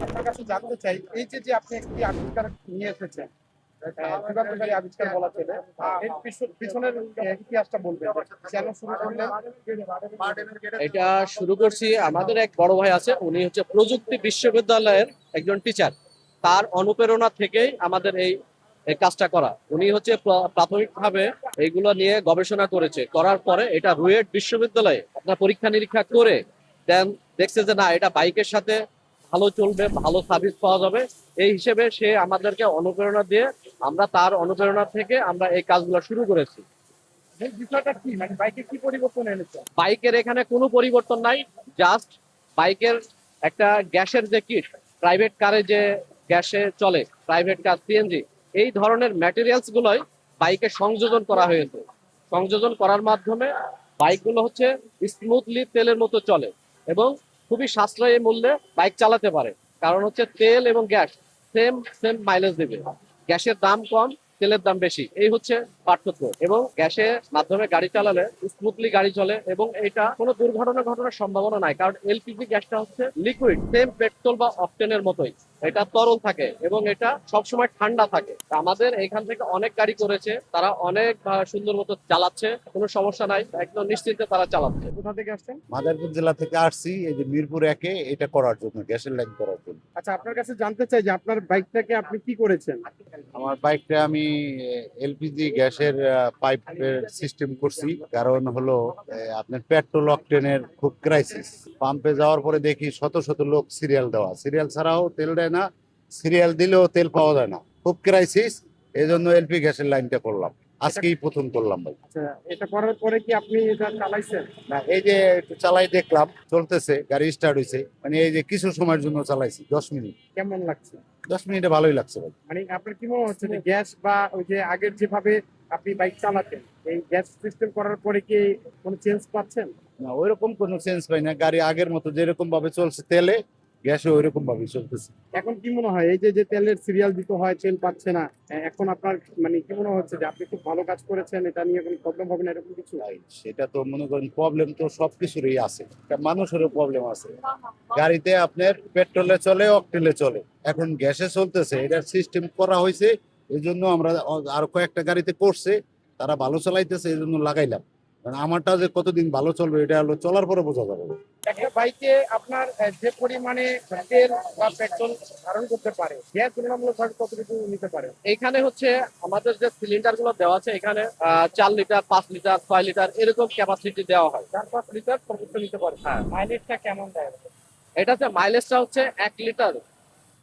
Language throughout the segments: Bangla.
আপনার কাছে জানতে চাই এই যে যে আপনি একটি আবিষ্কার নিয়ে এসেছেন, যুগান্তকারী আবিষ্কার বলা চলে, এর পিছনের ইতিহাসটা বলবেন যে কেন শুরু করলেন? এটা শুরু করছি, আমাদের এক বড় ভাই আছে, উনি হচ্ছে প্রযুক্তি বিশ্ববিদ্যালয়ের একজন টিচার। তার অনুপ্রেরণা থেকেই আমাদের এই এই কাজটা করা। উনি হচ্ছে প্রাথমিকভাবে এইগুলো নিয়ে গবেষণা করেছে, করার পরে এটা রুয়েট বিশ্ববিদ্যালয়ে আপনার পরীক্ষা নিরীক্ষা করে দেন দেখছে যে না, এটা বাইকের সাথে ভালো চলবে, ভালো সার্ভিস পাওয়া যাবে। এই হিসেবে সে আমাদেরকে অনুপ্রেরণা দিয়ে আমরা তার অনুপ্রেরণা থেকে আমরা এই কাজগুলো শুরু করেছি। এই বিষয়টা কি, মানে বাইকে কি পরিবর্তন এনেছে? বাইকের এখানে কোনো পরিবর্তন নাই, জাস্ট বাইকের একটা গ্যাসের যে কিট, প্রাইভেট কারে যে গ্যাসে চলে, প্রাইভেট কার সিএনজি, এই ধরনের ম্যাটেরিয়ালস গুলোই বাইকে সংযোজন করা হয়েছে। সংযোজন করার মাধ্যমে বাইকগুলো হচ্ছে স্মুথলি তেলের মতো চলে এবং খুবই সাশ্রয়ী মূল্যে বাইক চালাতে পারে। কারণ হচ্ছে তেল এবং গ্যাস সেম সেম মাইলেজ দেবে, গ্যাসের দাম কম, তেলের দাম বেশি, এই হচ্ছে পার্থক্য। এবং গ্যাসের মাধ্যমে গাড়ি চালালে স্মুথলি গাড়ি চলে এবং এটা কোনো দুর্ঘটনা ঘটানোর সম্ভাবনা নাই। কারণ এলপিজি গ্যাসটা হচ্ছে লিকুইড, সেম পেট্রোল বা অকটেনের মতোই, এটা তরল থাকে এবং এটা সবসময় ঠান্ডা থাকে। তা আমাদের এখান থেকে অনেক গাড়ি করেছে, তারা অনেক সুন্দর মতো চালাচ্ছে, কোনো সমস্যা নাই, একদম নিশ্চিন্তে তারা চালাচ্ছে। কোথা থেকে আসছেন? মাদারীপুর জেলা থেকে আসছি এই যে মিরপুর একে এটা করার জন্য, গ্যাসের লাইন করার জন্য। আচ্ছা, আপনার কাছে জানতে চাই যে আপনার বাইকটাকে আপনি কি করেছেন? আমার বাইকটা আমি এলপিজি গ্যাসের পাইপের সিস্টেম করছি। কারণ হলো আপনার পেট্রোল অকটেনের খুব ক্রাইসিস। পাম্পে যাওয়ার পরে দেখি শত শত লোক সিরিয়াল দেওয়া, সিরিয়াল ছাড়াও তেল দেয় না, সিরিয়াল দিলেও তেল পাওয়া যায় না, খুব ক্রাইসিস। এই জন্য এলপি গ্যাসের লাইনটা করলাম, আজকেই প্রথম করলাম ভাই। আচ্ছা, এটা করার পরে কি আপনি এটা চালাইছেন? না, এই যে একটু চালাই দেখলাম, চলতেছে, গাড়ি স্টার্ট হয়েছে। মানে এই যে কিছু সময়ের জন্য চালাইছি, 10 মিনিট। কেমন লাগছে? 10 মিনিটে ভালোই লাগছে ভাই। মানে আপনার কি মনে হচ্ছে যে গ্যাস বা ওই যে আগের যেভাবে আপনি বাইক চালাতেন, এই গ্যাস সিস্টেম করার পরে কি কোনো চেঞ্জ পাচ্ছেন? না, ওইরকম কোনো চেঞ্জ পাই না, গাড়ি আগের মতো যেরকম ভাবে চলছে তেলে, গ্যাসে ওইরকম ভাবে চলতেছে। এখন কি মনে হয় এই যে যে তেলের সিরিয়াল দিতে হয়, তেল পাচ্ছে না, এখন আপনার মানে কি মনে হচ্ছে যে আপনি খুব ভালো কাজ করেছেন, এটা নিয়ে কোনো প্রবলেম হবে না এরকম কিছু? ভাই, সেটা তো মনে করেন প্রবলেম তো সবকিছুরই আছে, একটা মানুষেরও প্রবলেম আছে। গাড়িতে আপনার পেট্রোলে চলে, অকটেলে চলে, এখন গ্যাসে চলতেছে, এটার সিস্টেম করা হয়েছে। এই জন্য আমরা আরো কয়েকটা গাড়িতে করছে, তারা ভালো চালাইতেছে, এই জন্য লাগাইলাম। কারণ আমারটা যে কতদিন ভালো চলবে এটা হলো চলার পরে বোঝা যাবে। একটা বাইকে আপনার যে পরিমাণে তেল বা পেট্রোল ধারণ করতে পারে, গ্যাস তুলনামূলকভাবে কতটুকু নিতে পারে? এখানে হচ্ছে আমাদের যে সিলিন্ডার গুলো দেওয়া আছে, এখানে 4 লিটার, 5 লিটার, 6 লিটার এরকম ক্যাপাসিটি দেওয়া হয়। 4-5 লিটার সর্বোচ্চ নিতে পারে। হ্যাঁ, মাইলেজটা কেমন দেয়? এটাতে মাইলেজটা হচ্ছে 1 লিটার।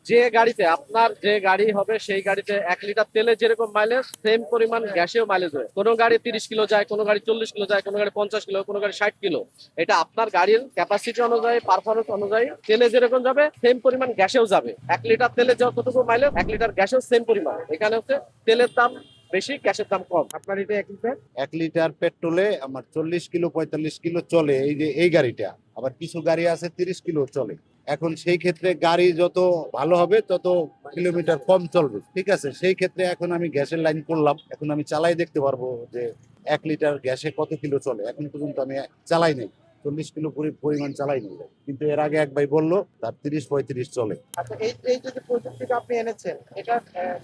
যে গাড়িতে আপনার যে গাড়ি হবে সেই গাড়িতে 1 লিটার তেলে যেরকম মাইলেজ, সেম পরিমাণ গ্যাসেও মাইলেজ হয়। কোনো গাড়ি 30 কিলো যায়, কোনো গাড়ি 40 কিলো যায়, কোনো গাড়ি 50 কিলো, কোনো গাড়ি 60 কিলো। এটা আপনার গাড়ির ক্যাপাসিটি অনুযায়ী, পারফরমেন্স অনুযায়ী তেলে যেরকম যাবে সেম পরিমাণ গ্যাসেও যাবে। 1 লিটার তেলে যতটুকু মাইলেজ, 1 লিটার গ্যাসেও সেম পরিমাণ। এখানে হচ্ছে তেলের দাম বেশি, গ্যাসের দাম কম। আপনার এটা 1 লিটার? 1 লিটার পেট্রোলে আমার 40 কিলো 45 কিলো চলে, এই যে এই গাড়িটা। আবার কিছু গাড়ি আছে 30 কিলো চলে। এখন সেই ক্ষেত্রে গাড়ি যত ভালো হবে তত কিলোমিটার কম চলবে, ঠিক আছে। সেই ক্ষেত্রে এখন আমি গ্যাসের লাইন করলাম, এখন আমি চালাই দেখতে পারবো যে 1 লিটার গ্যাসে কত কিলো চলে। এখন পর্যন্ত আমি চালাই নাই, 40 কিলো পরিমাণ চালাই নাই, কিন্তু এর আগে এক ভাই বললো তার 30-35 চলে। আচ্ছা, এই এই যে প্রযুক্তিটা আপনি এনেছেন, এটা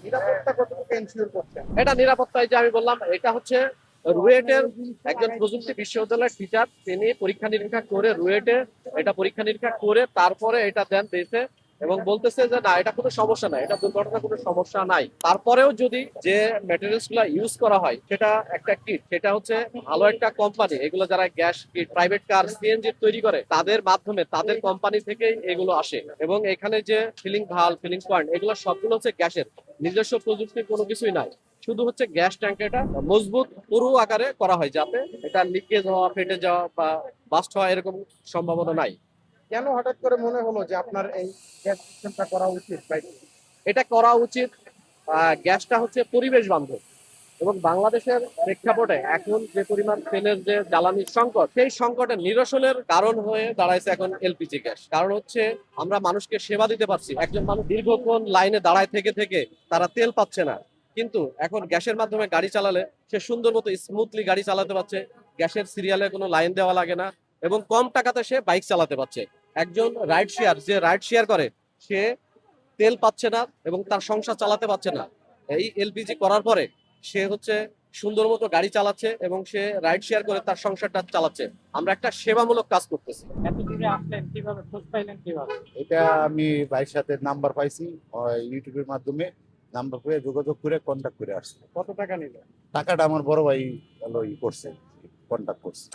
নিরাপত্তা কতটুকু এনশিওর করছেন? এটা নিরাপত্তায় যে আমি বললাম, এটা হচ্ছে রুয়েটের একজন প্রযুক্তি বিশ্ববিদ্যালয়ের টিচার, তিনি পরীক্ষা নিরীক্ষা করে রুয়েটে এটা পরীক্ষা নিরীক্ষা করে তারপরে এটা দেন দিয়েছে এবং বলতেছে যে না, এটা কোনো সমস্যা নাই, এটা দুর্ঘটনা কোনো সমস্যা নাই। তারপরেও যদি যে ম্যাটেরিয়ালস গুলা ইউজ করা হয় সেটা একটা কিট, সেটা হচ্ছে ভালো একটা কোম্পানি, এগুলো যারা gas kit, private car, CNG তৈরি করে তাদের মাধ্যমে, তাদের কোম্পানি থেকেই এগুলো আসে। এবং এখানে যে ফিলিং ভাল, ফিলিং পয়েন্ট, এগুলো সবগুলো হচ্ছে গ্যাসের, নিজস্ব প্রযুক্তির কোনো কিছুই নাই। শুধু হচ্ছে গ্যাস ট্যাঙ্কটা মজবুত পুরু আকারে করা হয়, যাতে এটা লিকেজ হওয়া, ফেটে যাওয়া বা বাস্ট হওয়া এরকম সম্ভাবনা নাই। কেন হঠাৎ করে মনে হলো যে আপনার এই গ্যাস সিস্টেমটা করা উচিত বাইকে? এটা করা উচিত, গ্যাসটা হচ্ছে পরিবেশ বান্ধব এবং বাংলাদেশের প্রেক্ষাপটে এখন যে পরিমাণ তেলের যে জ্বালানির সংকট, সেই সংকটের নিরসনের কারণ হয়ে দাঁড়াইছে এখন এলপিজি গ্যাস। কারণ হচ্ছে আমরা মানুষকে সেবা দিতে পারছি, একজন মানুষ দীর্ঘক্ষণ লাইনে দাঁড়ায় থেকে থেকে তারা তেল পাচ্ছে না, কিন্তু এখন গ্যাসের মাধ্যমে গাড়ি চালালে সে সুন্দর মতো স্মুথলি গাড়ি চালাতে পারছে, গ্যাসের সিরিয়ালে কোনো লাইন দেওয়া লাগে না এবং কম টাকাতে সে বাইক চালাতে পারছে। একজন রাইড শেয়ার, যে রাইড শেয়ার করে, সে তেল পাচ্ছে না এবং তার সংসার চালাতে পারছে না। এই এলপিজি করার পরে সে হচ্ছে সুন্দর মতো গাড়ি চালাচ্ছে এবং সে রাইড শেয়ার করে তার সংসারটা চালাচ্ছে। আমরা একটা সেবামূলক কাজ করতেছি। এত দূরে আসলেন কিভাবে, খোঁজ পাইলেন কিভাবে? এটা আমি ভাইয়ের সাথে নাম্বার পাইছি ইউটিউবের মাধ্যমে, নাম্বার পেয়ে যোগাযোগ করে কন্ট্যাক্ট করে আসছি। কত টাকা নিল? টাকাটা আমার বড় ভাই হলো করছে, কন্ট্যাক্ট করছে।